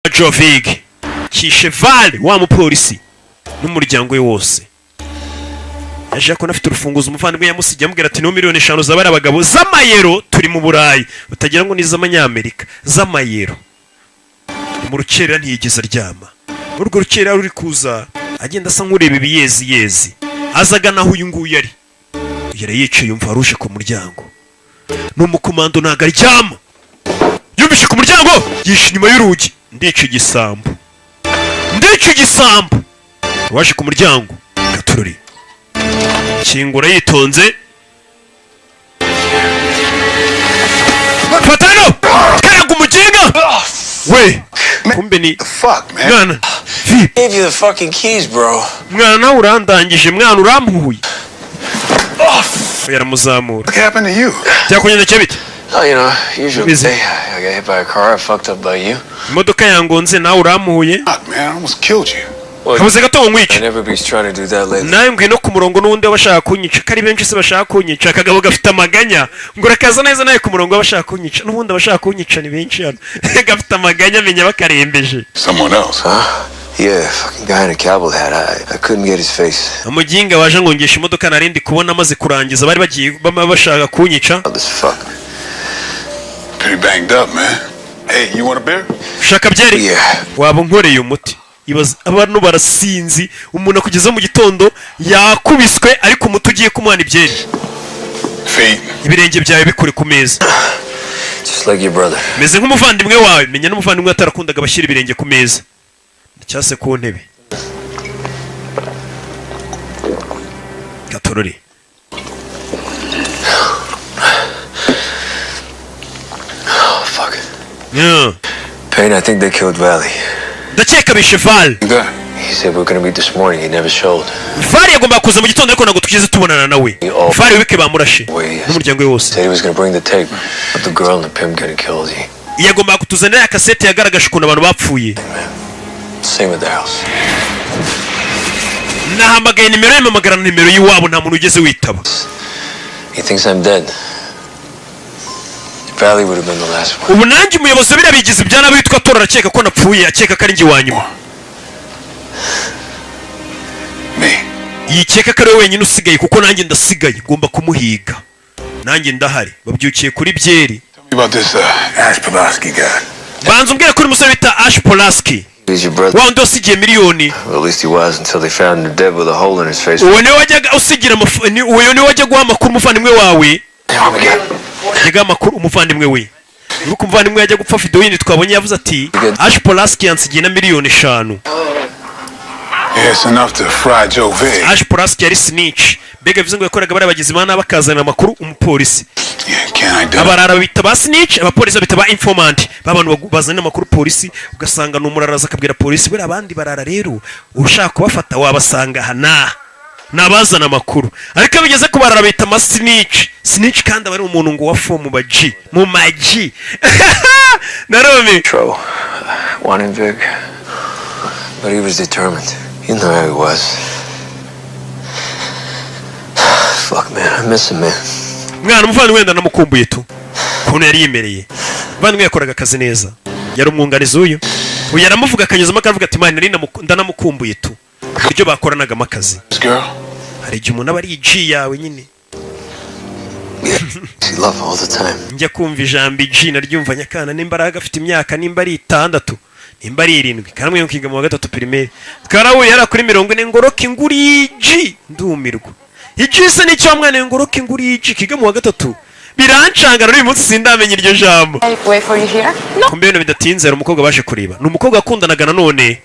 Jovig kishe Vale wa mupolisi n'umuryango we wose. Yaje ko nafite urufunguzo umuvandimwe yamusigiye amubwira ati no miliyoni 5 zabari abagabo z'amayero turi mu Burayi utagira ngo ni z'amanyamerika z'amayero. Mu rukerera ntiyigeze aryama. Urwo rukerera ruri kuza agenda asa nk'ureba ibiyezi azaga naho uyu nguyu yari yicaye yumva aruje ku muryango n'umukomando ntago aryama yumvishe ku muryango yishe inyuma y'urugi ndica igisambo waje ku muryango gatururi kingura yitonze fatano karaga umuginga we kumbe ni mwana gave you the fucking keys, bro. Mwana urandangije mwana urampuye. Yaramuzamura. What happened to you? Cyakunyene bite? Oh, you know, usually I got hit by a car, I fucked up by you. Imodoka yangonze nawe urampuye. Fuck, man, I almost killed you. Kabuze gato nkwica. Everybody's trying to do that lately. Nawe ngwino ku murongo n'undi bashaka kunyica. Kari benshi se bashaka kunyica. Kagabo gafite amaganya. Ngo rakaza neza nawe ku murongo bashaka kunyica. N'ubundi bashaka kunyica ni benshi hano. Gafite amaganya menya bakarembeje. Someone else, huh? Yeah, fucking guy in a cowboy hat. I couldn't get his face. Umuginga waje ngongesha imodoka narindi kubona amaze kurangiza bari bagiye bashaka kunyica. This fuck. Pretty banged up, man. Hey, you want a beer? Shaka byeri? Yeah. Waba nkoreye umuti. Ibaza abantu barasinzi umuntu kugeza mu gitondo yakubiswe ariko umuti ugiye kumwana ibyeri. Feet. Ibirenge byawe bikuri ku meza. Just like your brother. Meze nk'umuvandimwe wawe, menya n'umuvandimwe atarakundaga bashyira ibirenge ku meza. Cyase ku ntebe. Gatorori. Oh, fuck. Yeah. Payne, I think they killed Valley. Ndakeka bishe Val. He said we were gonna meet this morning. He never showed. Val yagomba kuza mu gitondo ariko ntabwo tugeze tubonana nawe. Val wike bamurashe. N'umuryango we wose. Said he was gonna bring the tape of the girl and the pimp getting killed. Yagomba kutuzanira kasete yagaragaje ukuntu abantu bapfuye. Same with the house. Nahamagaye nimero y'amamagara nimero y'iwabo nta muntu ugeze witaba. He thinks I'm dead. Valley would have been the last one. Ubu nanjye umuyobozi birabigize byana bitwa Tora arakeka ko napfuye akeka ko ari ngi wanyuma. Me. Yikeka ko ari wenyine usigaye kuko nanjye ndasigaye ngomba kumuhiga. Nanjye ndahari babyukiye kuri byeri. About this Ash Pulaski guy. Banza umbwira kuri musore bita Ash Pulaski. He's your brother. Wa ndo usigiye miliyoni. Well, at least he was until they found him dead with a hole in his face. Uwo ni wajyaga usigira uwo ni wajya guha amakuru umuvandimwe wawe. Yega amakuru umuvandimwe we. Uruko umuvandimwe yajya gupfa video yindi twabonye yavuze ati Ash Pulaski yansigiye na miliyoni 5. Yeah, it's enough to fry Joe Vig. Ash Pulaski yari snitch. Bega bivuze ngo yakoraga bari abagizi bana bakazana amakuru umupolisi. Yeah, can I do? Abarara bita ba snitch, abapolisi bita ba informant. Babantu bazana amakuru polisi ugasanga n'umuraraza akabwira polisi bera abandi barara rero ushaka kubafata wabasanga hana. Nabazana amakuru. Ariko bigeze kubarara bita ma snitch. Snitch kandi abari umuntu ngo wafo mu baji, mu maji. Naromi. Trouble. Wanted Vic. But he was determined. You know how he was. Fuck, man. I miss him, man. Mwana muvana wenda namukumbuye tu. Kuno yari yimereye. Bandi yakoraga akazi neza. Yari umwunganizi uyu. Uyu yaramuvuga akanyuzamo akavuga ati man nari ndanamukumbuye tu. Ibyo bakoranaga amakazi. Hari igihe umuntu aba ari G yawe nyine. She love all the time. Njya kumva ijambo G naryumva nyakana n'imbaraga afite imyaka nimba ari 6 nimba ari 7 karamwe yokinga mu 3 primaire. Twarahuye yara kuri 40 ngoroka inguri G ndumirwa. Ijise ni cyo mwana ngoroka inguri G kiga mu 3. Birancangana uyu munsi sindamenye iryo jambo. Wait for you here? No. Kumbe no bidatinze ari umukobwa baje kureba. Ni umukobwa akundanaga nanone.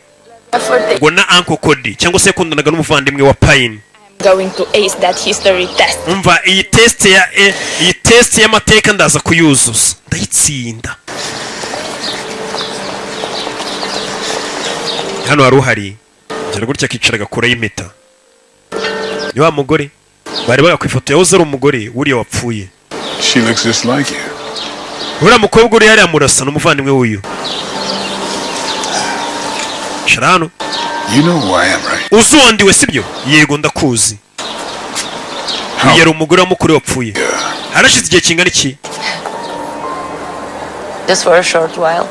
Ngo na Uncle Cody cyangwa se yakundanaga n'umuvandimwe wa Payne. Going to ace that history test. Umva iyi test y'amateka ndaza kuyuzuza. Ndayitsinda. Hano haruhari. Jara gutya kicaraga kure y'impeta. Ni wa mugore. Bari bagakwifoto yahoze ari umugore uriya wapfuye. She looks just like you. Uriya mukobwa uri yari amurasa n'umuvandimwe w'uyu. Sharano. You know who I am, right? Uzondiwe sibyo? Yego ndakuzi. Yari umugore wa mukuru wapfuye. Harashize igihe kingana iki? Just for a short while.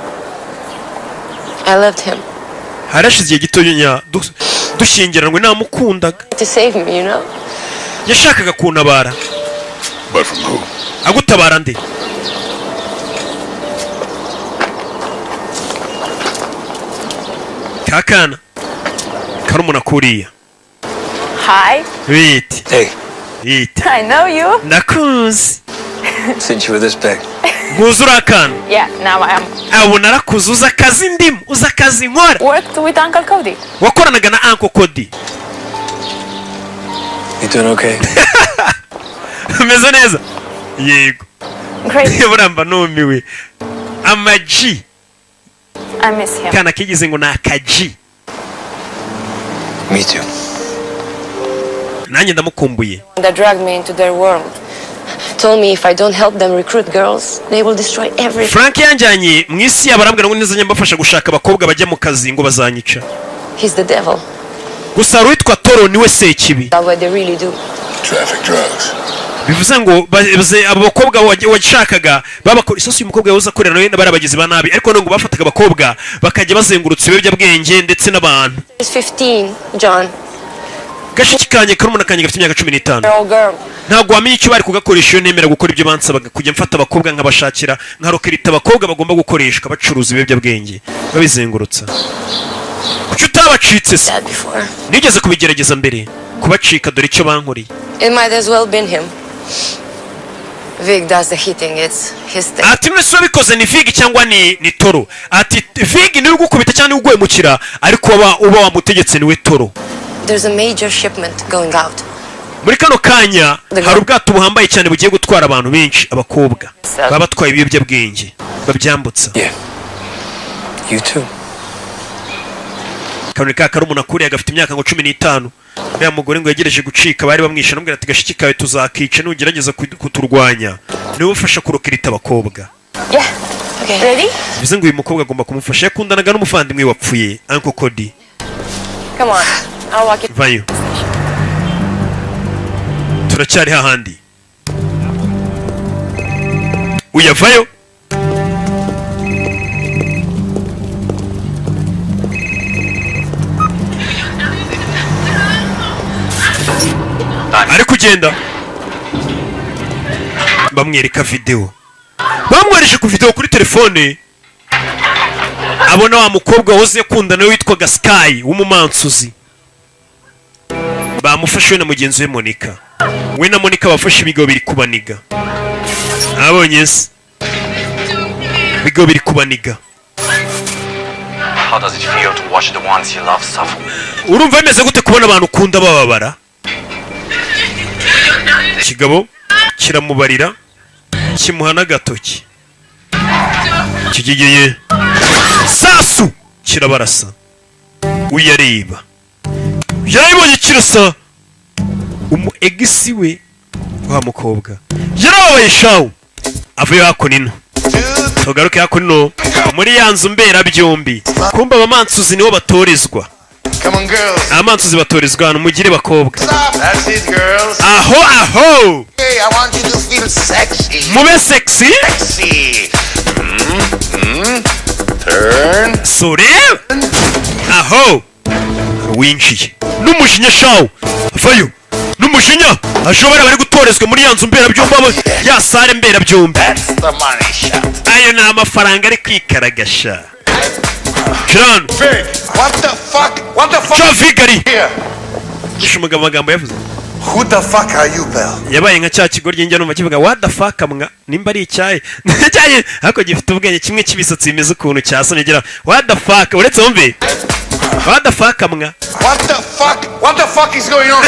I loved him. harashize igihe gito dushyingiranwe namukundaga. To save me, you know? Yashakaga kuntabara. But from who? Agutabara nde? Kakana karumuna kuriya. Hi. Wait. Hey, I know you. Nakuzi. since you were this big. Guzura akana. Yeah, now I am. Abo narakuze uza akazi ndimo, uza akazi nkora. Worked with Uncle Cody. Wakoranaga na Uncle Cody. You doing okay? Meze neza? Yego. Great. Buramba numiwe. Amaji. I miss him. Kana kigize ngo nakaji. Me too. Nanjye ndamukumbuye. They dragged me into their world. Told me if I don't help them recruit girls, they will destroy everything. Frank yanjanye mu isi yabarambwira ngo nizanye mbafasha gushaka abakobwa bajya mu kazi ngo bazanyica. He's the devil. Gusa ruitwa Toro niwe sekibi. That's what they really do. Traffic drugs. Bivuze ngo abo bakobwa washakaga babakora isosi umukobwa yahoza akorera nawe barabagize ba nabi ariko ngo bafataga abakobwa bakajya bazengurutsa ibiyobyabwenge ndetse n'abantu. He's 15, John. Gashiki kanye karumuna kanye gafite imyaka 15. They're all girl. Ntabwo wamenye icyo bari kugakoresha iyo nemera gukora ibyo bansabaga kujya mfata abakobwa nkabashakira nkarokirita abakobwa bagomba gukoreshwa bacuruza ibiyobyabwenge babizengurutsa. Kuki utabacitse se? That before. Nigeze kubigerageza mbere kubacika dore icyo bankoreye. It might as well been him. Vic does the hitting, it's his thing. Ati mwese wabikoze ni Vig cyangwa ni Toro. Ati Vig niwe ugukubita cyangwa ugwe mukira ariko uba wamutegetse niwe Toro. There's a major shipment going out. Muri kano kanya hari ubwato buhambaye cyane bugiye gutwara abantu benshi abakobwa baba batwaye ibiyobyabwenge babyambutsa. Yeah. You too. Kaboneka karumuna kuri agafite imyaka ngo 15. Ya mugore ngo yegereje gucika bari bamwisha n'ubwira ati gashiki kawe tuzakica nugerageza kuturwanya. Niwe ufasha kurokirita abakobwa. Yeah. Okay. Ready? Bivuze ngo uyu mukobwa agomba kumufasha yakundanaga n'umuvandimwe wapfuye Uncle Cody. Come on. I'll walk you. Vayo. Turacyari hahandi. Uyavayo. Ari kugenda. Bamwereka video. Bamwereje ku video kuri telefone. Abona wa mukobwa woze yakundana witwaga Sky w'umumansuzi. Bamufashe na mugenzi we Monica. We na Monica bafashe ibigo biri kubaniga. Abonye se. Bigo biri kubaniga. How does it feel to watch the ones you love suffer? Urumva bimeze gute kubona abantu ukunda bababara? Kigabo kiramubarira kimuhana gatoki. Kigigeye sasu kirabarasa. Uyareba. Yarayibonye kirasa. Egisi we wa mukobwa. Yarabaye shawu. Avuye hakunino. Tugaruke hakunino muri yanzu mbera byombi. Kumba abamansuzi nibo batorezwa. Come on, girls. Abamansuzi batorezwa hano mugire bakobwa. That's it, girls. Aho. Hey, I want you to feel sexy. Mube sexy. Sexy. Turn. Sore. Aho. Winjiye. N'umujinya shawu. Vayo. N'umujinya. Ashobora bari gutorezwa muri yanzu mbera byombi ya sare mbera byombi. That's the money shot. Ayo ni amafaranga ari kwikaragasha. John. Vic, what the fuck? What the fuck? John Vigari. Here. Gishumuga amagambo yavuze. Who the fuck are you, pal? Yabaye nka cya kigo ry'injya numva kivuga what the fuck mwa nimba ari icyaye. Cyane hako gifite ubwenge kimwe kibisatsi bimeze ukuntu cyasonegera what the fuck uretse wumve. What the fuck mwa. What the fuck? What the fuck is going on?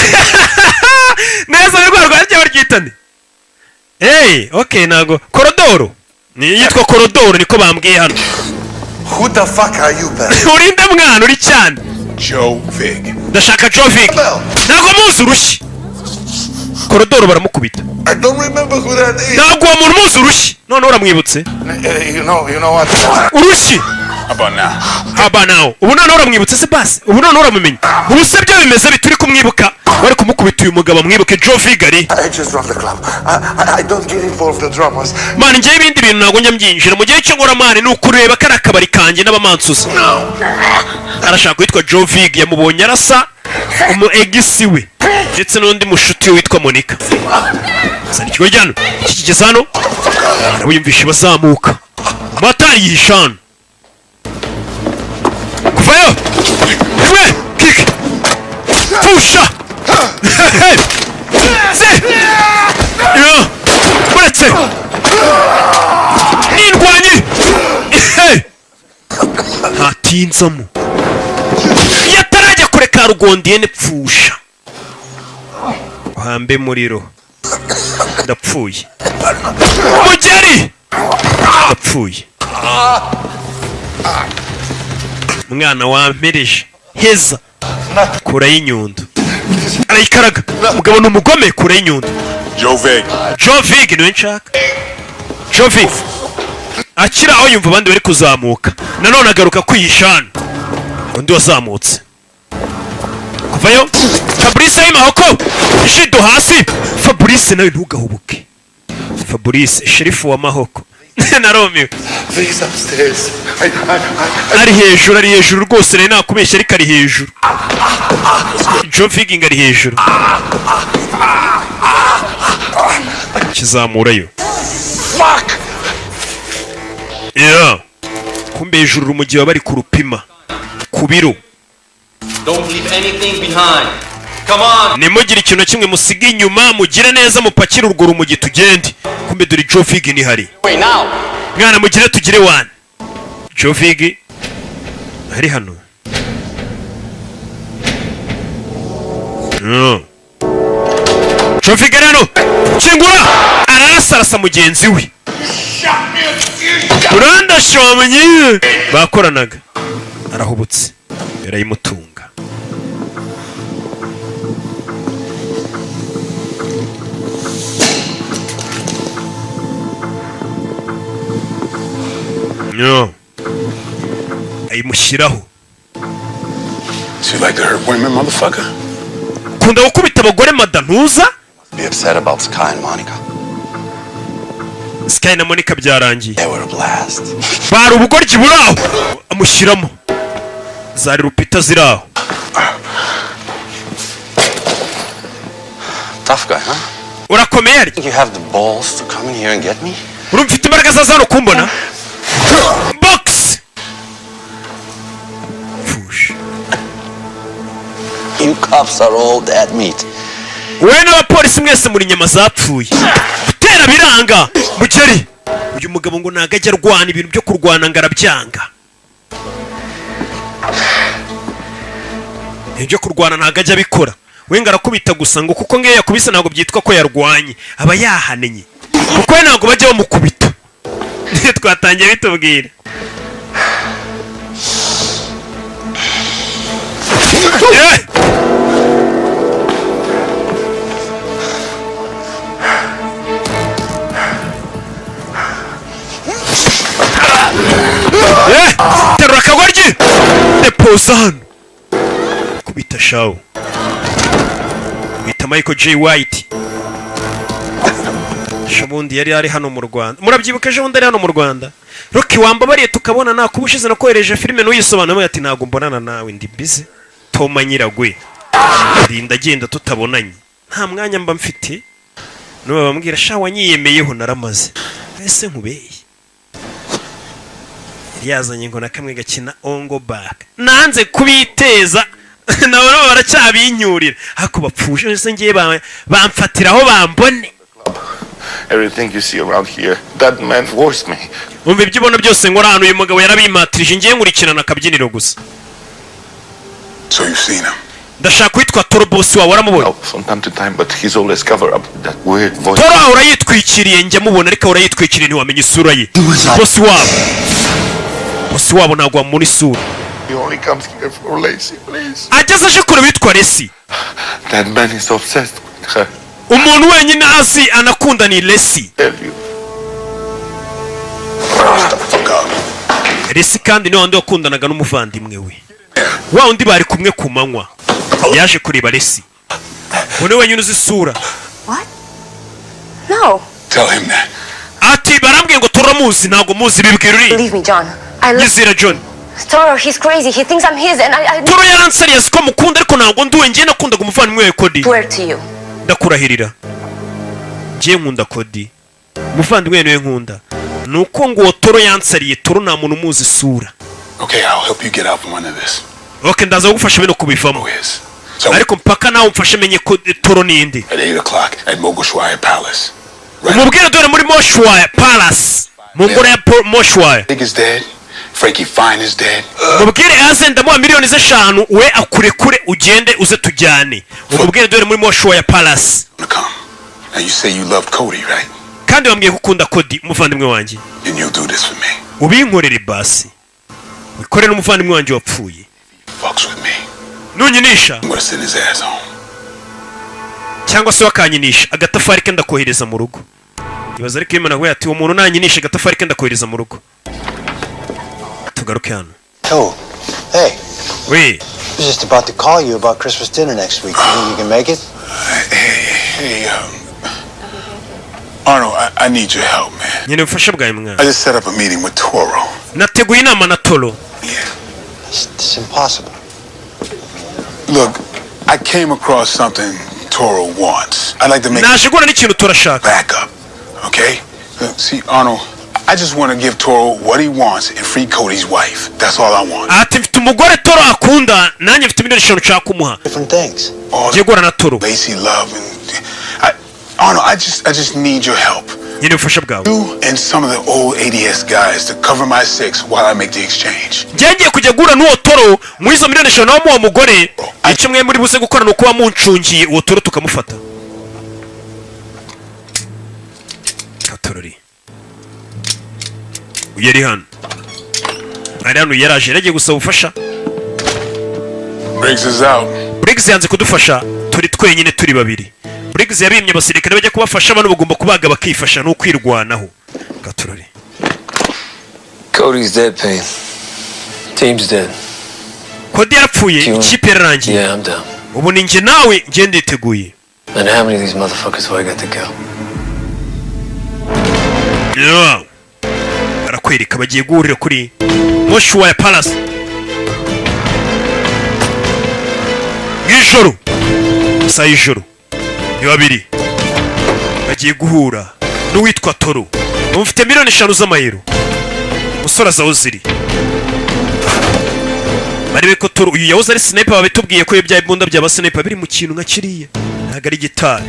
Neza rwego rwajya baryitane. Okay nago korodoro. Ni yitwa korodoro niko bambwiye hano. Who the fuck are you, pal? Urinde mwana uri cyane. Joe Vig. Ndashaka Joe Vig. Nago muzi urushyi. korodoro baramukubita. I don't remember who that is. Ntabwo uwo muntu muzi urushyi. None uramwibutse? You know what? Urushyi. How about now? How about now? Ubu none uramwibutse se basi? Ubu none uramumenya? Ubu se byo bimeze bituri kumwibuka? Bari kumukubita uyu mugabo mwibuke Joe Figari. I just run the club. I don't get involved in dramas. Man, ngiye ibindi bintu ntabwo njya mbyinjira. Mu gihe cyo nkora man ni ukureba kari akabari kanjye n'abamansuzi. Arashaka kwitwa Joe Fig, yamubonye arasa umu egisi we ndetse n'undi mushuti witwa Monica. Sani kigo jyano kigeze hano arabuyumvisha bazamuka matari yishana kuvayo we kick pusha se yo buretse nindwanyi hatinzamo yatarajya kureka rugondiye nepfusha hambe muriro ndapfuye mugeri ndapfuye mwana wampereje heza kura y'inyundo arayikaraga mugabo ni umugome kura y'inyundo Joe Vig niwe nshaka Joe Vig akira aho yumva abandi bari kuzamuka nanone agaruka kwiyishana undi wazamutse kuvayo Fabrice y'imahoko ishido hasi Fabrice nawe ntugahubuke Fabrice sherifu wa mahoko na Romeo ari hejuru rwose rero nakubeshya ariko ari hejuru Joe Fig ari hejuru kizamurayo yeah kumbe hejuru umugihe bari kurupima ku biro. Don't leave anything behind. Come on. Nimugire ikintu kimwe musiga inyuma mugire neza mupakira urwo rumugi tugende. Kumbe dore Joe Fig ni hari. Wait now. Mwana mugire tugire one. Joe Fig hari hano. Joe Fig hano. Kingura arasarasa mugenzi we. Uranda shomye bakoranaga. Arahubutse. Yarayimutunga. No. Ayimushyiraho. So you like to hurt women, motherfucker? Kunda gukubita abagore madantuza? Be upset about Sky and Monica. Sky na Monica byarangiye. They were a blast. Bari ubugoryi buraho. Amushyiramo. Zari rupita ziraho. Tough guy, huh? Urakomeye ari? You have the balls to come in here and get me? Urumfite imbaraga zazano kumbona? Box. Fush. You cops are all dead meat. Wewe n'abapolisi mwese muri nyama zapfuye. Gutera biranga. Mugeri. Uyu mugabo ngo nagajya arwana ibintu byo kurwana ngarabyanga. Ibyo kurwana nagajya abikora. Wenga arakubita gusa ngo kuko ngiye yakubise ntabwo byitwa ko yarwanye. Aba yahanenye. Kuko we ntabwo bajya bamukubita. Twatangiye bitubwira. Terura akagoryi. Depoza hano. Kubita shawo. Bita Michael J. White. Shabundi yari ari hano mu Rwanda. Murabyibuka ejo bundi ari hano mu Rwanda. Rocky wambabariye tukabona nakubushize nakohereje filime n'uyisobanura ati ntago mbonana nawe ndi busy. Toma nyiragwe. Ndinda agenda tutabonanye. Nta mwanya mba mfite. N'ubu bambwira sha wanyiyemeyeho naramaze. Ese nkubeye. Yazanye ngo nakamwe gakina ongo back. Nanze kubiteza. Nabona baracyabinyurira. Hako bapfushe ese ngiye bamfatiraho bambone. Everything you see around here, that man forced me. Umva ibyo ubona byose ngo hano uyu mugabo yarabimatirije ngiye nkurikirana akabyiniro gusa. So you've seen him? Ndashaka kwitwa Toro boss wawe waramubona. From time to time, but he's always cover up that weird voice. Toro urayitwikiriye njya mubona ariko urayitwikiriye ntiwamenye isura ye. Boss wabo. Boss wabo nagwa muri isura. He only comes here for Lacey, please. Ageze aje kure bitwa Lacey. That man is obsessed with her. umuntu wenyine azi anakunda ni Lesi. Lesi kandi ni wandi wakundanaga n'umuvandimwe we, wa undi bari kumwe ku manywa yaje kureba Lesi. Uone wenyine uzi isura. What? No. Tell him that. Ati barambwiye ngo turamuzi, ntabwo muzi, bibwira uri. Believe me, John. I love Yizira John. Toro. He's crazy. He thinks I'm his, and I Toro yaransariye ko mukunda, ariko ntabwo nduwe njye nakundaga umuvandimwe we Cody. swear to you. Ndakurahirira njye nkunda Cody, umuvandimwe we nkunda. Nuko ngo Toro yansariye. Toro nta muntu umuzi isura. Okay, I'll help you get out from under this. Okay, ndaza kugufasha bino kubivamo. Who is? So, Ariko mpaka nawe umfashe menye ko Toro ninde. at 8 o'clock at Mogoshwaya Palace. Umubwire dore muri Moshwaya Palace, mu ngoro ya Moshwaya. Big is dead. Frankie Fine is dead. Umubwire aze ndamuha miliyoni z'eshanu, we akurekure ugende uze tujyane. Umubwire dore muri Moshwaya Palace. Come. Now you say you loved Cody, right? Kandi wambwiye ko ukunda Cody, umuvandimwe wanjye. And you'll do this for me. Ubinkorere basi, wikorere n'umuvandimwe wanjye wapfuye. Fucks with me. Nunyinisha I'm gonna send his ass home. cyangwa se wakanyinisha agatafari ke ndakohereza mu rugo. Ibaza ariko Imana we ati uwo muntu nanyinisha agatafari ke ndakohereza mu rugo. Tugaruke hano. Oh, hey. We. I was just about to call you about Christmas dinner next week. You think you can make it? Hey, Arnold, I need your help, man. Nyine mfasha bwawe mwana. I just set up a meeting with Toro. Nateguye inama na Toro. Yeah. It's impossible. Look, I came across something Toro wants. I'd like to make Naje gura n'ikintu turashaka. back up, okay? Look, see, Arnold, I just want to give Toro what he wants and free Cody's wife. That's all I want. Ati mfite umugore Toro akunda, nanjye mfite miliyoni 5 nshaka kumuha. Different things. All Ngiye gura na Toro. Lacey love and Arnold, I just need your help. Nyine mfasha bwawe. You and some of the old ADS guys to cover my 6 while I make the exchange. Ngiye kujya gura n'uwo Toro muri izo miliyoni 5 nawo mugore. Icyo mwe muri buze gukora nuko wamuncungiye uwo Toro tukamufata. Katorori. Uyeri hano. Ari hano yaraje yagiye gusaba ubufasha. Briggs is out. Briggs yanze kudufasha, turi twenyine turi babiri. Briggs yabimye abasirikare bajya kubafasha, abantu bagomba kubaga bakifasha no kwirwanaho. Katorori. Cody's dead, Payne. Team's dead. Cody yarapfuye, ikipe yararangiye. Yeah, I'm down. Ubu ni njye nawe njye nditeguye. And how many of these motherfuckers do I got to kill? Yeah. Barakwereka bagiye guhurira kuri Moshwaya Palace. Ijoro. Saa ijoro. Ni babiri. Bagiye guhura n'uwitwa Toro. Bamufite miliyoni 5 z'amayero. Musora za uziri. Barebe ko Toro uyu yahoze ari sniper, babitubwiye ko ibya imbunda by'aba sniper biri mu kintu nka kiriya. Ntago ari gitari.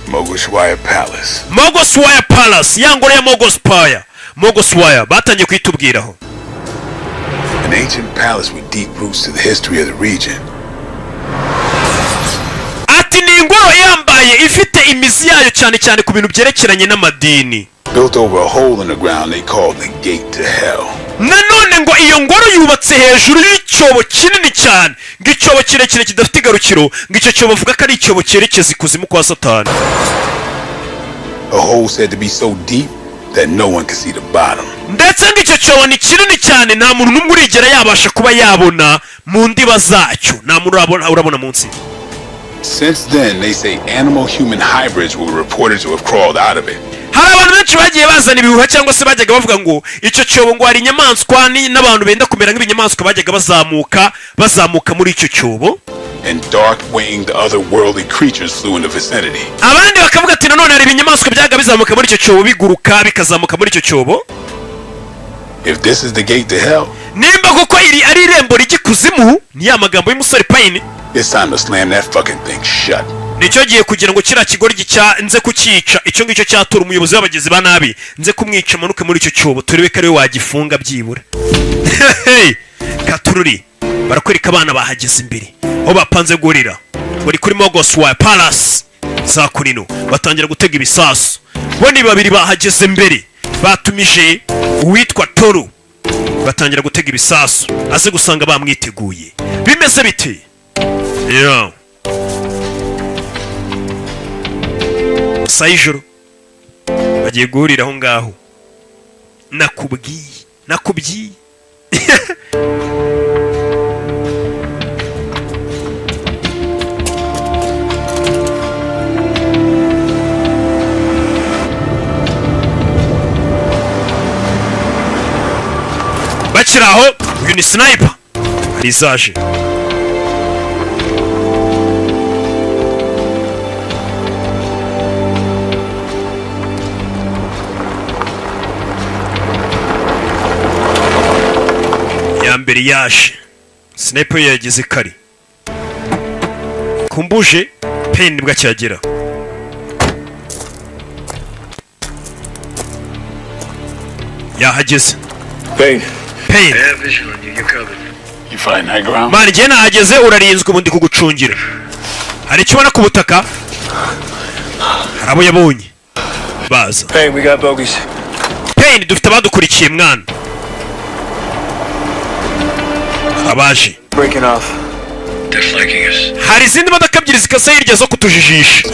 Mogoshwaya Palace. Mogoshwaya Palace, yangore ya Mogoshwaya. Mogoshwaya batangiye kwitubwiraho. An ancient palace with deep roots to the history of the region. Ati ni ingoro yambaye ifite imizi yayo cyane cyane ku bintu byerekeranye n'amadini. Built over a hole in the ground they called the gate to hell. Nanone ngo iyo ngoro yubatse hejuru y'icyobo kinini cyane, ng'icyobo kirekire kidafite igarukiro, ng'icyo cyobo bavuga ko ari icyobo cyerekeza ikuzimu kwa Satani. A hole said to be so deep that no one can see the bottom. Ndetse ng'icyo cyobo ni kinini cyane, nta muntu n'umwe urigera yabasha kuba yabona mu ndiba zacyo, nta muntu urabona munsi. Since then, they say animal-human hybrids were reported to have crawled out of it. Hari abantu benshi bagiye bazana ibihuha cyangwa se bajyaga bavuga ngo icyo cyobo ngo hari inyamaswa n'abantu benda kumera nk'ibinyamaswa bajyaga bazamuka muri icyo cyobo. And dark-winged otherworldly creatures flew in the vicinity. Abandi bakavuga ati nanone hari ibinyamaswa byaga bizamuka muri icyo cyobo, biguruka bikazamuka muri icyo cyobo. If this is the gate to hell, nimba koko iri ari irembo ry'ikuzimu, ni ya magambo y'umusore Payne. it's time to slam that fucking thing shut. Nicyo giye kugira ngo kira kigoryi nze kukica, icyo ngicyo cyatura umuyobozi w'abagizi ba nabi, nze kumwica manuke muri icyo cyobo turebe ko ari we wagifunga byibura. Hey, Katururi barakwereka abana bahageze imbere aho bapanze gurira bari kuri Mogoshwaya Palace. Za kurino batangira gutega ibisasu, bo ni babiri bahageze imbere, batumije uwitwa Toro, batangira gutega ibisasu aze gusanga bamwiteguye. Bimeze bite? Yeah. saa y'ijoro bagiye guhurira aho ngaho. Nakubwiye bakiri aho uyu ni sniper arizaje. ya mbere yaje sniper yageze kare kumbuje Payne nibwo acyagera. yahageze Payne You find high ground? mani njye nahageze urarinzwe ubundi kugucungira. hari icyo ubona ku butaka? hari abo yabonye baza. Payne, we got bogeys. Payne dufite abadukurikiye mwana. abaje Breaking off. They're flanking us. hari izindi modoka ebyiri zikasa hirya zo kutujijisha.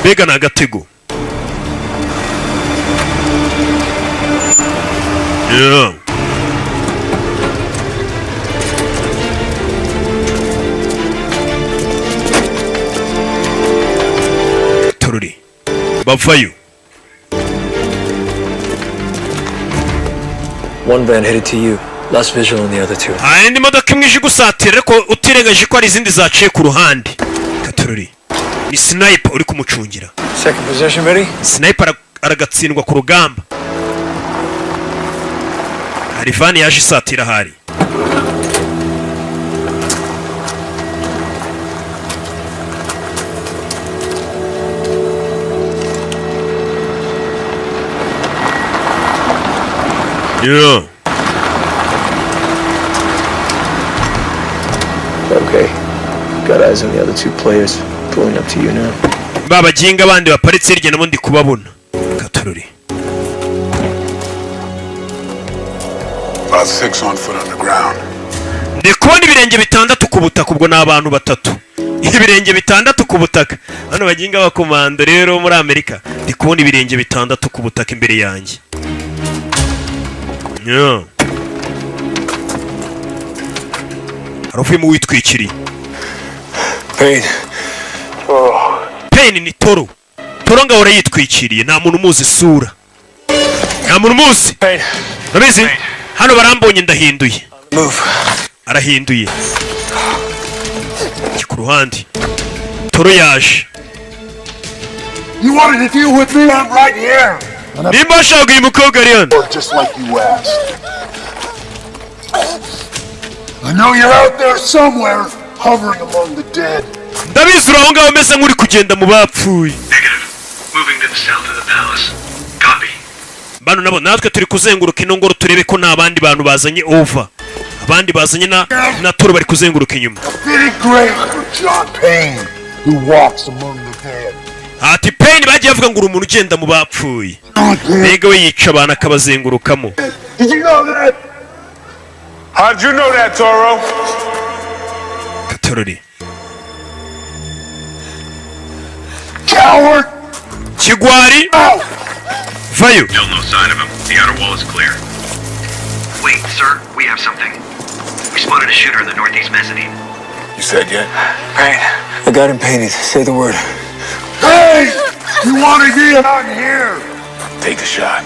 mbega ni agatego. yeah. tururi bavayo. One van headed to you. Last visual on the other two. hari indi modoka imwe ije igusatira ariko utirengaje ko hari izindi zaciye ku ruhande. katururi ni sniper uri kumucungira. Second position ready? Sniper aragatsindwa ku rugamba. hari vani yaje isatira hari. yeah. Okay. Got eyes on the other two players. Pulling up to you now. babaginga abandi baparitse hirya nabo ndi kubabona. katururi About 6 on foot on the ground. ndi kubona ibirenge bitandatu ku butaka. ubwo ni abantu batatu. ibirenge bitandatu ku butaka. hano baginga abakomando rero muri Amerika. ndi kubona ibirenge bitandatu ku butaka imbere yanjye. yeah. hari uvuyemo witwikiriye. Payne. Payne ni Toro. Toro ngahora yitwikiriye. nta muntu umuzi isura. nta muntu umuzi. Payne. urabizi hano barambonye ndahinduye. Move. arahinduye. ku ruhande Toro yaje. You wanted to deal with me? I'm right here. nimba washaka uyu mukobwa ari hano. Just like you asked. I know you're out there somewhere, hovering among the dead. ndabizi uri aho ngaho umeze nk'uri kugenda mu bapfuye. Negative. Moving to the south of the palace. Copy. bano nabo natwe turi kuzenguruka ino ngoro turebe ko nta bandi bantu bazanye over. abandi bazanye na Toro bari kuzenguruka inyuma. Fitting grave for John Payne, who walks among the dead. ati Payne bagiye bavuga ngo uri umuntu ugenda mu bapfuye. mbega we yica abantu akabazengurukamo. Did you know that? How'd you know that, Toro? katururi Coward! kigwari Out! vayo. Still no sign of him. The outer wall is clear. Wait, sir. We have something. We spotted a shooter in the northeast mezzanine. You said yet? Payne. I got him painted. Say the word. Hey! You want to get out here? Take the shot.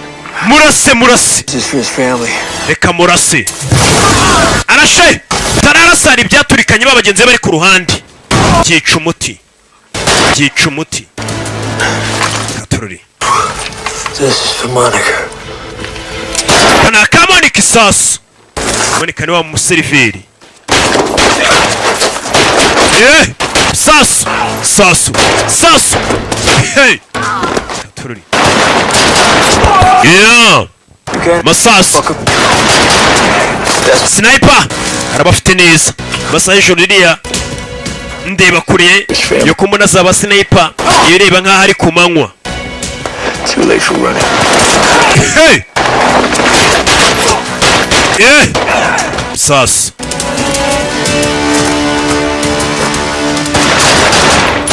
murase. This is for his family. reka murase. arashe tararasara ibyaturikanye babagenzi bari ku ruhande. byica umuti. katururi This is for Monica. kana kamonika isasu. Monika ni wa museriveri. sasu. hey. katururi yeah. masasu. sniper arabafite neza. masaha y'ijoro ririya ndeba kure yo kumuna zaba sniper iyo reba nkaho ari ku manywa. Too late for running. hey. yeah. sasu.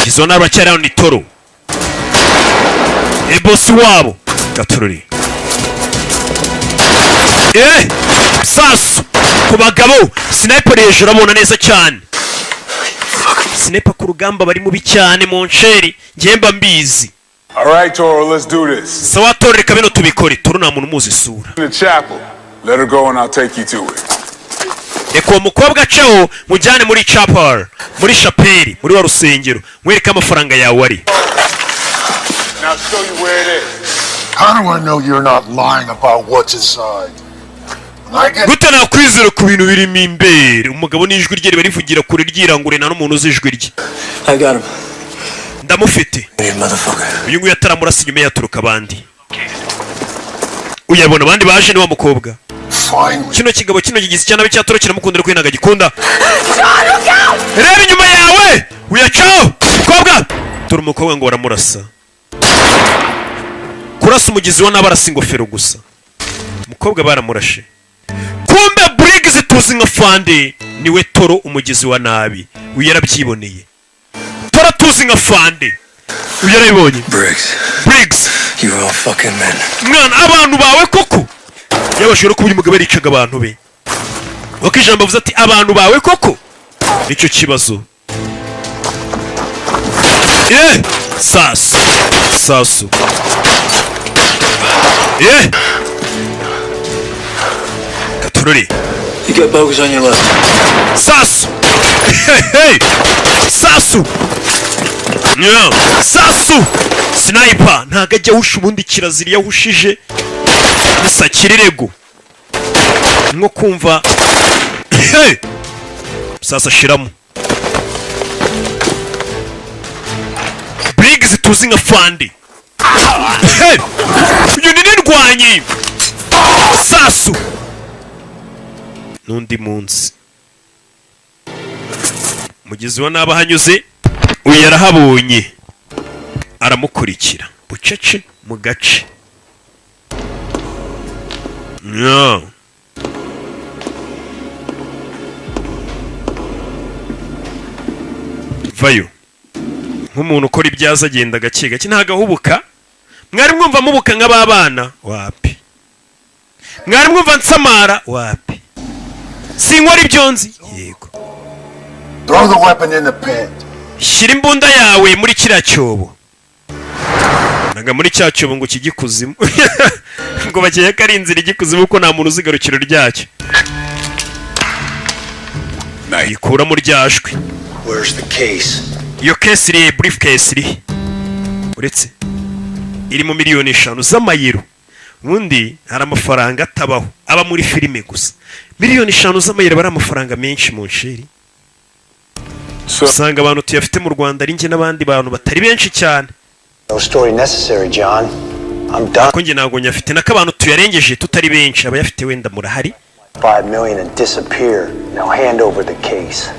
izo naro bacyari ni Toro. bosi wabo gatururi sasu ku bagabo sniper hejuru amubona neza cyane sniper ku rugamba bari mubi cyane monsheri ngemba mbizi. Alright, Toro, let's do this. Sawa Toro, reka bino tubikore. Toro nta muntu umuzi isura. In the chapel. Let her go and I'll take you to it. Reka uwo mukobwa aceho mujyane muri chapel, muri chapeli, muri wa rusengero. Mwereke amafaranga yawe ari. Now show you where it is. How do I know you're not lying about what's inside? Gute nakwizera ku bintu birimo imbere. Umugabo n'ijwi rye riba rivugira kure ryirangure nta n'umuntu uzi ijwi rye. I got him. Ndamufite. Uyu nguyu ataramurasa inyuma yaturuka abandi. Uyabona abandi baje ni wa mukobwa. Kino kigabo kino gigize cyane cyatoro kiramukundira kwinaga gikunda. Reba inyuma yawe. Uyacaho. Mukobwa. Turi umukobwa ngo baramurasa. Kurasa umugizi wa nabarasa ingofero gusa. Mukobwa baramurashe. Kumbe Briggs tuzi nka Fande niwe Toro umugizi wa nabi. Uyu yarabyiboneye. Toro tuzi nka Fande. Uyu yarabibonye. Briggs. You all fucking men. Mwana abantu bawe koko. Yabashoro kubiri mugabo ricaga abantu be. Wakijambo avuze ati abantu bawe koko. Nicyo kibazo. Sasu. Katururi. You got bogus on your left. Sasu. Hey. Sasu. No. Sasu. Sniper. Ntago ajya husha ubundi kirazira yahushije. Gusa kirirego. Nko kumva. Hey. Sasa shiramo. Briggs tuzi nka Fandi. Hey. Uyu ni ndwanyi. Sasu. Nundi munsi. Mugizi wa naba hanyuze. Uyu yarahabonye. Aramukurikira. Bucece mu gace. No. Vayo. Nk'umuntu ukora ibyaza agenda gake gake ntagahubuka. Mwari mwumva mubuka nk'ababana wapi. Mwari mwumva nsamara wapi. Sinkora ibyonzi yego. Throw the weapon in the pit. Shira imbunda yawe muri kiriya cyobo. Naga muri cya cyobo ngo kigikuzimu. Ngo bakeye ko ari inzira igikuzimu ko nta muntu uzigarukiro ryacyo. Nayikura mu ryashwe. Where's the case? Iyo case iri briefcase iri. Uretse iri mu miliyoni 5 z'amayero. Ubundi hari amafaranga atabaho aba muri filime gusa. Miliyoni 5 z'amayero bari amafaranga menshi mu nsheri. Usanga abantu tuyafite mu Rwanda ari nge n'abandi bantu batari benshi cyane. No story necessary, John. I'm done. Ko nge nago nyafite n'akabantu tuyarengeje tutari benshi abayafite wenda murahari. 5 million and disappear. Now hand over the case.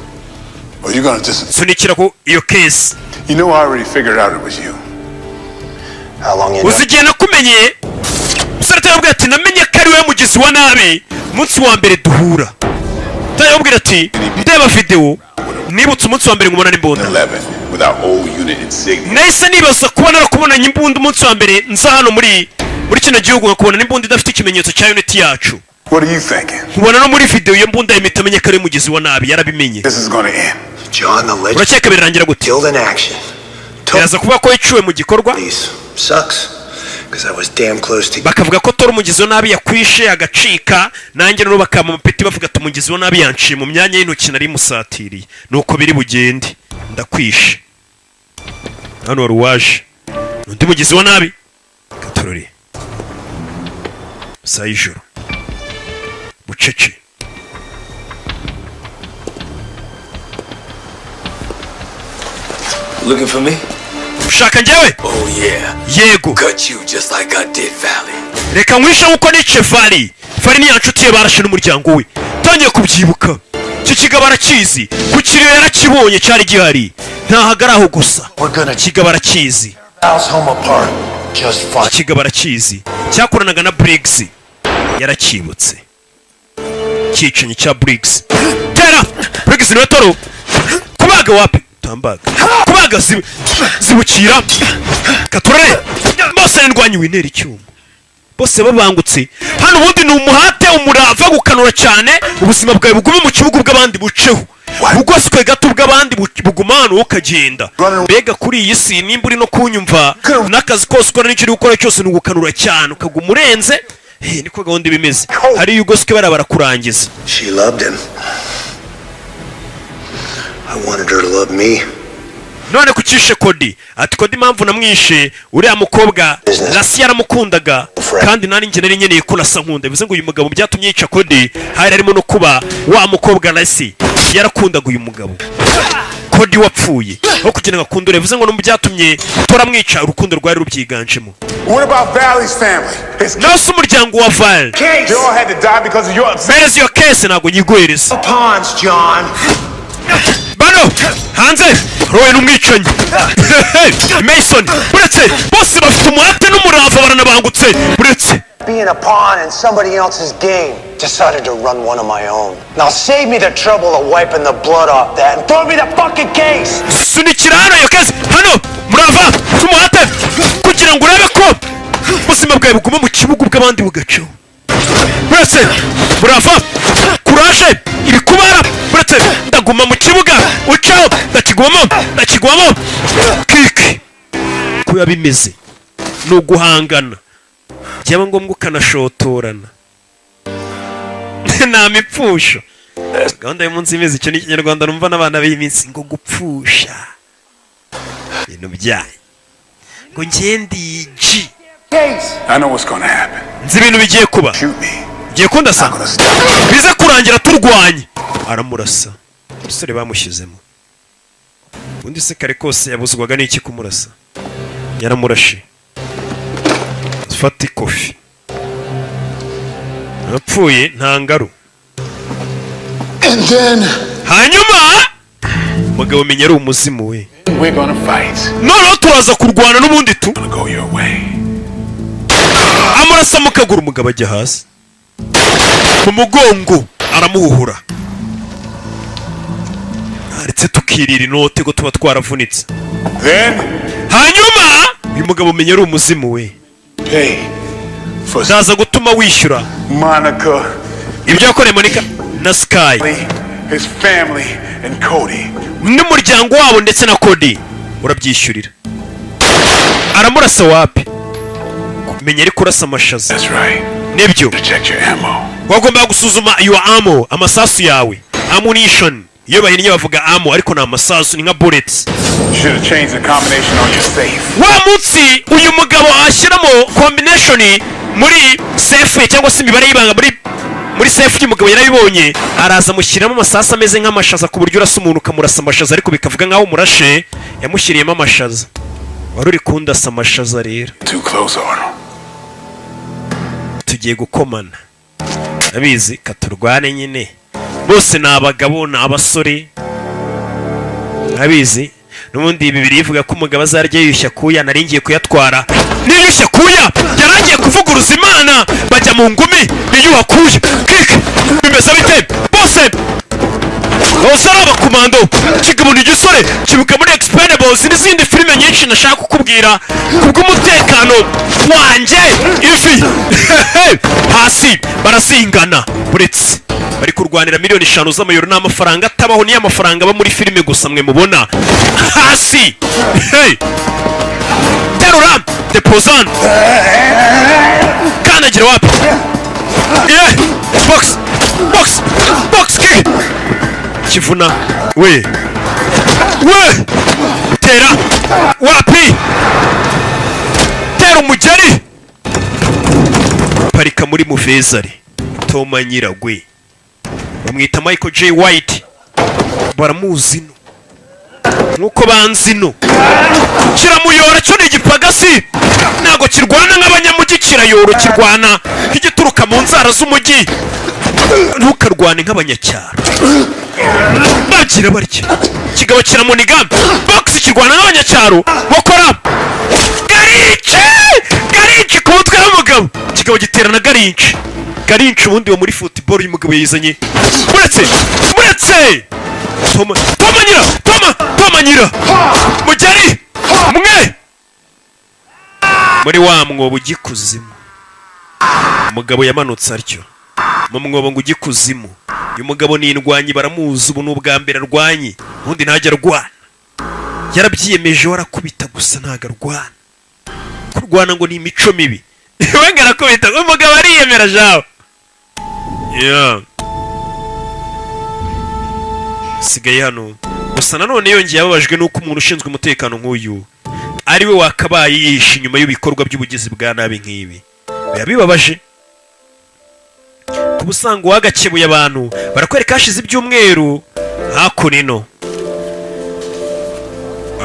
Well, you're gonna disappear. Sunikira ko iyo case. You know I already figured out it was you. How long you Uzigiye nakumenye. Musarata yabwira ati namenye ko ari we mugizi wa nabi. Umunsi wa mbere duhura. Tayabwira ati ndeba video. Nibutse umunsi wa mbere ngumana n'imbunda. 11 without old unit insignia. Nahise nibaza kubona nakubona n'imbunda umunsi wa mbere nza hano muri kino gihugu nkakubona n'imbunda idafite ikimenyetso cya unit yacu. What are you thinking? Kubona no muri video iyo mbunda imitamenye ko ari mugizi wa nabi yarabimenye. This is gonna end. John, the legend. Urakeka birangira gute? Killed in action. Yaza kuba ko yicuwe mu gikorwa. Sucks. Because I was damn close to. Bakavuga ko Toro umugizi wa nabi yakwishe agacika nanjye no bakama mupeti bavuga ati umugizi wa nabi yanciye mu myanya y'intoki nari musatiriye nuko biri bugende ndakwishe hano ruwaje undi mugizi wa nabi Katururi sayijoro bucece Looking for me? Ushaka njyewe? Oh yeah. Yego. Cut you just like I did Valley. Reka nkwishe nkuko nice Valley. Valley ni yanshuti ye barashe n'umuryango we. Tangiye kubyibuka. Iki kigabo arakizi. Ku kiriyo yarakibonye cyari gihari. Ntahagaraho gusa. Kigabo arakizi. Kigabo arakizi. Cyakoranaga na Briggs. Yarakibutse. Kicenye cya Briggs. Tera! Briggs niwe Toro. Kubaga wapi? utambaga kubaga zibukira katurare bose ndwanyi winera icyuma bose babangutse hano ubundi ni umuhate umurava gukanura cyane ubuzima bwawe bugume mu kibuga bw'abandi buceho bugoswe gato bw'abandi buguma hano ukagenda mbega kuri iyi si nimba uri no kunyumva n'akazi kose ukora n'icyo uri gukora cyose ni ugukanura cyane ukaguma urenze niko gahunda bimeze hariyo ugoswe barakurangiza. She loved him. I wanted her to love me. None kucishe Kodi ati Kodi impamvu namwishe uriya mukobwa Rasi yaramukundaga kandi nari njye nari nkeneye ko nasa nkunda bivuze ngo uyu mugabo byatumye yica Kodi hari harimo no kuba wa mukobwa Rasi yarakundaga uyu mugabo Kodi wapfuye aho kugira ngo akundure bivuze ngo no byatumye toramwica urukundo rwari rubyiganjemo. What about Valley's family? Nose umuryango wa Val They all had to die because of your upset. Where is your case ntago nyigwereza Pawns, John. Bano hanze rowe n'umwicanyi Mason buretse bose bafite umuhate n'umurava baranabangutse buretse Being a pawn in somebody else's game. Decided to run one of my own. Now save me the trouble of wiping the blood off that and throw me the fucking case. Sunikira hano iyo case hano murava tumuhate kugira ngo urabe ko ubuzima bwawe buguma mu kibuga bw'abandi bugaco buretse murava kuraje ibikubara buretse ndaguma mu kibuga ucaho ndakigwamo kiki kuba bimeze no guhangana byaba ngombwa ukanashotorana nta mipfusho gahunda y'umunsi imeze icyo ni ikinyarwanda numva n'abana b'iminsi ngo gupfusha ibintu byaye ngo ngendi G I know what's gonna happen. nzi ibintu bigiye kuba giye kundasa bize kurangira turwanye aramurasa umusore bamushyizemo undi se kare kose yabuzwaga n'iki kumurasa yaramurashe fata ikofi apfuye nta ngaru hanyuma mugabo menya ari umuzimu we noneho turaza kurwana n'ubundi tu amurasa mu kaguru umugabo ajya hasi mu mugongo aramuhuhura aretse tukirira inote ko tuba twaravunitse hanyuma uyu mugabo menya ari umuzimu we ndaza gutuma wishyura Monica ibyo yakoreye Monica na Sky his family and Cody n'umuryango wabo ndetse na Cody urabyishyurira aramurasa wapi menya ari kurasa amashaza nibyo wagomba gusuzuma your ammo amasasu yawe ammunition iyo bahinnye bavuga ammo ariko na amasasu ni nka bullets wa munsi uyu mugabo ashyiramo combination muri safe cyangwa se imibare y'ibanga muri safe y'umugabo yarabibonye araza mushyiramo amasasu ameze nk'amashaza ku buryo urasa umuntu ukamurasa amashaza ariko bikavuga nkaho umurashe yamushyiriyemo amashaza wari uri kundasa amashaza rero tugiye gukomana abizi katurwane nyine bose ni abagabo ni abasore abizi n'ubundi ibi bibiri bivuga ko umugabo azarya yiyushya kuya naringiye kuyatwara niyushya kuya yarangiye kuvuguruza Imana bajya mu ngumi niyuha kuya kike bimeze bite bose bose ari abakomando kigabo ni gisore kibuka muri Expendables n'izindi filime nyinshi nashaka kukubwira kubw'umutekano wanjye ifi hasi barasingana buretse bari kurwanira miliyoni 5 z'amayero n'amafaranga atabaho niyo amafaranga aba muri filime gusa mwe mubona hasi terura deposan kanagira wapi box kick kivuna we tera wapi tera umugeri parika muri Muvezari Toma Nyiragwe bamwita Michael J White baramuzi nuko banzino kiramuyora cyo ni igipagasi nago kirwana nk'abanyamujyi kirayoro kirwana igituruka mu nzara z'umujyi ntukarwane nk'abanyacyaro bagira barya kigabo kiramuniga box kirwana nk'abanyacyaro bakora garinci ku mutwe w'umugabo kigabo giterana garinci ubundi wo muri football y'umugabo yizanye buretse Toma nyira mugeri mwe muri wa mwobo ugikuzimu. Umugabo yamanutse atyo mu mwobo ngo ugikuzimu. Uyu mugabo ni indwanyi, baramuzi, ubu ni ubwa mbere arwanye, ubundi ntajya arwana. Yarabyiyemeje warakubita gusa ntago arwana. Kurwana ngo ni imico mibi. We ngarakubita, umugabo ariyemera jawe. Sigaye hano gusa nanone yongeye ababajwe nuko umuntu ushinzwe umutekano nk'uyu ari we wakabaye yihishe inyuma y'ibikorwa by'ubugizi bwa nabi nk'ibi. Bibabaje kubusanga wagakebuye abantu barakwereka hashize ibyumweru hakunino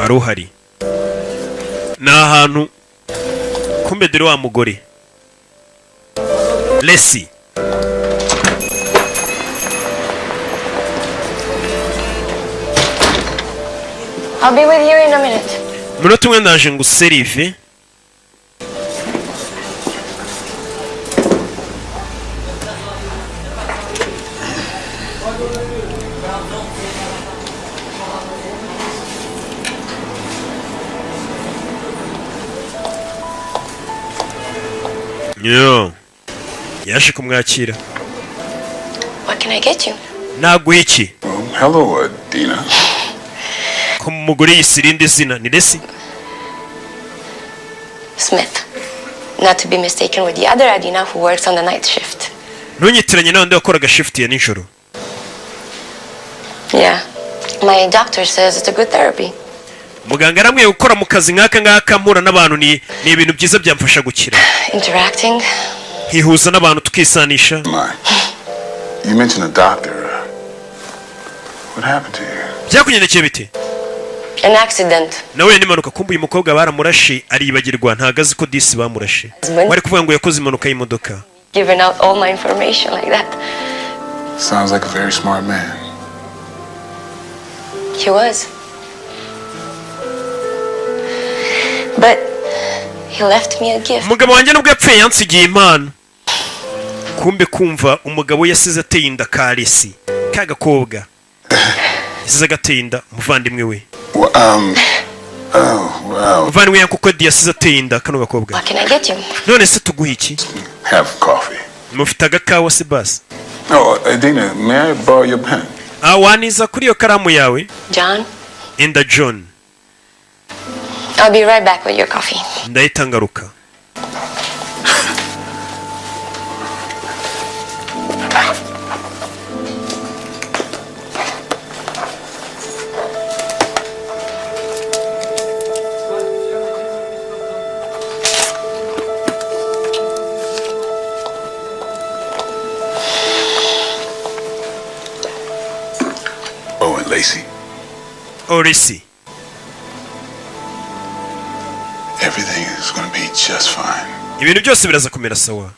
aruhari na ahantu kumbe dore wa mugore Lesi. I'll be with you in a minute. Munota umwe ndaje ngo userive. Yaje kumwakira. What can I get you? Naguha iki? Hello, Dina. Ko umugore yisirinde izina ni Lesi? Smith. Not to be mistaken with the other Adina who works on the night shift. Ntunyitiranye n'abandi bakoraga shift ya nijoro. Yeah. My doctor says it's a good therapy. Muganga aramwe gukora mu kazi nk'aka ngaka mpura n'abantu ni ibintu byiza byamfasha gukira. Interacting. Hihuza n'abantu tukisanisha. You mentioned a doctor. What happened to you? Byakugendekeye bite? An accident. Nawe n'impanuka kumbuye umukobwa baramurashe aribagirwa ntagazi ko disi bamurashe. Wari kuvuga ngo yakoze impanuka y'imodoka. Giving out all my information like that. Sounds like a very smart man. He was. But he left me a gift. Umugabo wanjye nubwo yapfuye yansigiye impano. Kumbe kumva umugabo yasize ateye inda ka Lesi kagakobwa. Yasize agateye inda umuvandimwe we. Umuvandimwe yankuko yasize ateye inda kano gakobwa. What can I get you? None se tuguha iki? Have coffee. Mufite agakawa se basi? Oh, Dina, may I borrow your pen? Waniza kuri iyo karamu yawe? John? Enda John. I'll be right back with your coffee. Ndahita ngaruka. Lacey. Oh, Lacey. Everything is going to be just fine. Ibintu byose biraza kumera sawa.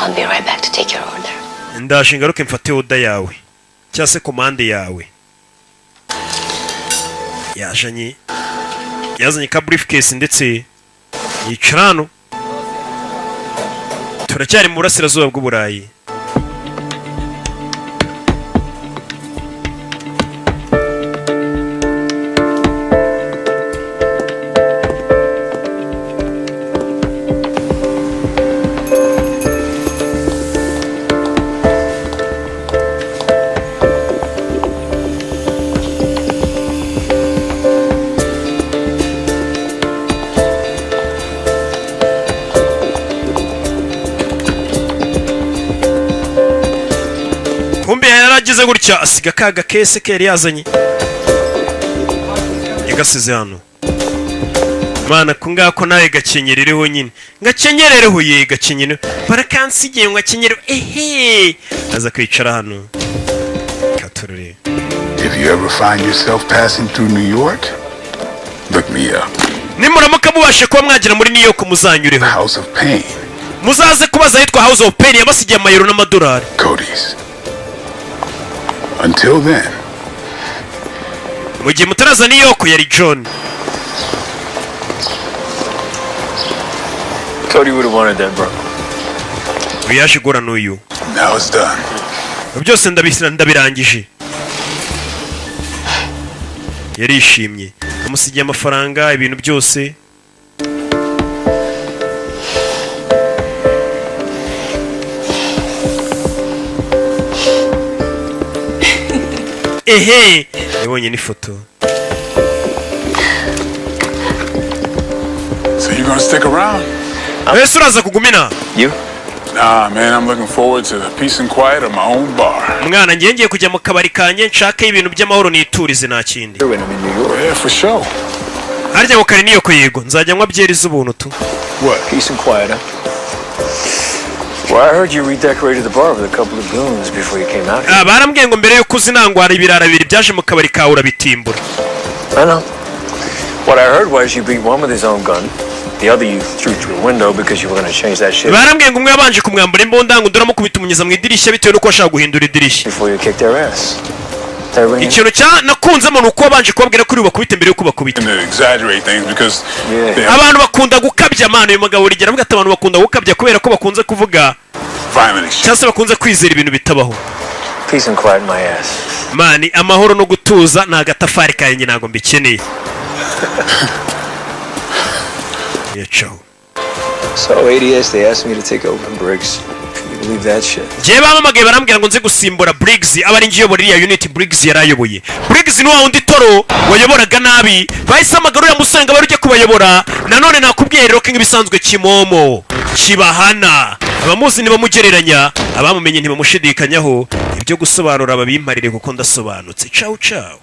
I'll be right back to take your order. Ndaje ngaruke mfate order yawe. Cyase commande yawe. Yazanye ka briefcase ndetse yicarano. Turacyari mu burasirazuba bw'Uburayi. Kumbe yaragize gutya asiga kaga kese ke yari yazanye. Yagasize hano. Mana kungako nawe gakenyerereho nyine. Gakenyerereho ye gakenyene. Barakansigiye ngo akenyere ehe. Aza kwicara hano. Katurure. If you ever find yourself passing through New York, look me up. Nimuramuka mubashe kuba mwagira muri New York muzanyureho. House of Pain. Muzaze kubaza yitwa House of Pain yabasigiye amayero n'amadolari. Cody's. Until then. Mugiye mutaraza New York yari John. Cody would have wanted that, bro. Uyaje gora n'uyu. Now it's done. byose ndabirangije. Yarishimye, amusigiye amafaranga, ibintu byose. Ehe, yabonye n'ifoto. So you gonna stick around? Ese uraza kugumina? You? Nah, man, I'm looking forward to the peace and quiet of my own bar. Mwana ngiye kujya mu kabari kanye nshake ibintu by'amahoro niturize nta kindi. Yeah, for sure. Harya ngo kari niyo ko yego nzajya nywa byeri z'ubuntu tu. What? Peace and quiet, huh? Well, I heard you redecorated the bar with a couple of goons before you came out here. Barambwiye ngo mbere yo kuzinangwara ibirara bibiri byaje mu kabari kawe urabitimbura. I know. What I heard was you beat one with his own gun. The other you threw through a window because you were going to change that shit. Barambwiye ngo umwe yabanje kumwambura imbunda ngo duramukubita umunyeza mu idirishya bitewe nuko ashaka guhindura idirishya. Before you kicked their ass. Ikintu cya nakunzemo nuko wabanje kubabwira kuri bakubita mbere yo kubakubita. Abantu bakunda gukabya amano uyu mugabo rigera mbwa abantu bakunda gukabya kubera ko bakunze kuvuga cyase bakunze kwizera ibintu bitabaho. Peace and quiet my ass. Mani amahoro no gutuza na gatafari kanjye nago mbikeneye. Ciao. So ADS they asked me to take over Briggs. Can you believe that shit? Je bamamagaye barambwira ngo nze gusimbura Briggs abari ngiyo bori ya unit Briggs yarayoboye. Briggs ni wa undi toro wayoboraga nabi. Bahise amagarura musanga barujye kubayobora. Nanone nakubwiye rero ko ibisanzwe kimomo kibahana. Abamuzi ni bamugereranya, abamumenye ntibamushidikanyaho. Ibyo gusobanura ababimparire kuko ndasobanutse. Ciao ciao.